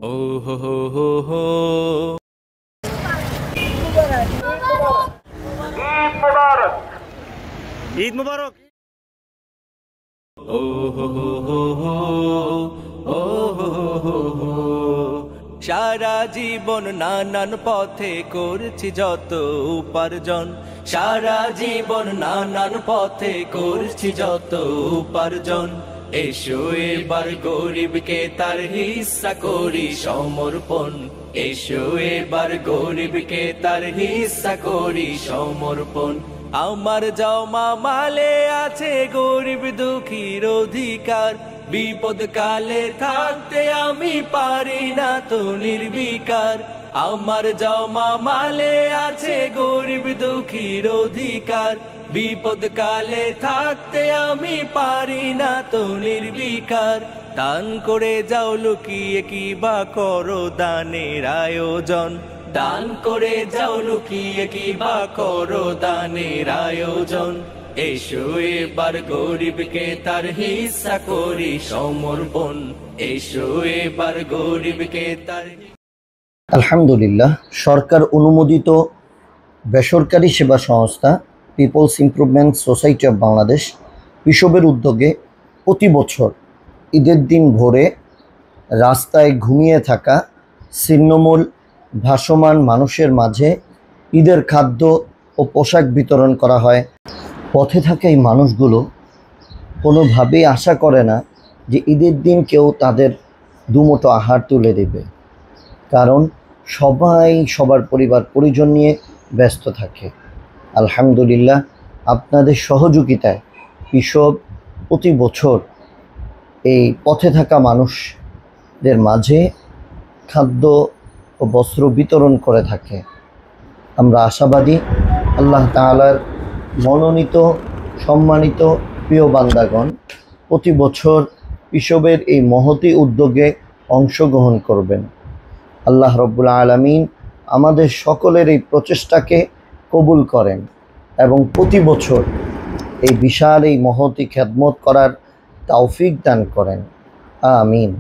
ও হো হো হো হো। ঈদ মুবারক। ও হো হো হো হো, ও হো হো হো। সারা জীবন নানান পথে করছি যত উপার্জন, সারা জীবন নানান পথে করছি যত উপার্জন। এসো এবার গরিবকে তার হিস্সা করি সমর্পণ, এসো এবার গরিবকে তার হিস্সা করি সমর্পণ। আমার জমা মালে আছে গরিব দুঃখীর অধিকার, বিপদ কালে থাকতে আমি পারি না তো নির্বিকার। আমার জমা মালে আছে গরিব দুঃখীর অধিকার, বিপদ কালে থাকতে আমি পারি না তো নির্বিকার। দান করে যাও লুকিয়ে কি বা করো দানের আয়োজন, দান করে যাও লুকিয়ে কি বা করো দানের আয়োজন। এসো এবার গরিবকে তার হিস্সা করি সমর্পণ, এসো এবার গরিবকে তার। আলহামদুলিল্লাহ, সরকার অনুমোদিত বেসরকারি সেবা সংস্থা people's improvement society of Bangladesh পিসবের উদ্যোগে প্রতি বছর ঈদের দিন ভোরে রাস্তায় ঘুমিয়ে থাকা ছিন্নমূল ভাসমান মানুষের মাঝে ঈদের খাদ্য ও পোশাক বিতরণ করা হয়। পথে থাকা এই মানুষগুলো কোনোভাবেই আশা করে না যে ঈদের দিন কেউ তাদের দুমুঠো আহার তুলে দেবে, কারণ সবাই সবার পরিবার পরিজন নিয়ে ব্যস্ত থাকে। আলহামদুলিল্লাহ, আপনাদের সহযোগিতায় পিসব প্রতি বছর এই পথে থাকা মানুষদের মাঝে খাদ্য ও বস্ত্র বিতরণ করে থাকে। আমরা আশাবাদী আল্লাহ তাআলার মনোনীত সম্মানিত প্রিয় বান্দাগণ প্রতি বছর পিসবের এই মহতী উদ্যোগে অংশগ্রহণ করবেন। আল্লাহ রব্বুল আলামিন আমাদের সকলের এই প্রচেষ্টাকে কবুল করেন এবং প্রতি বছর এই বিশাল এই মহতী খেদমত করার তৌফিক দান করেন। আমিন।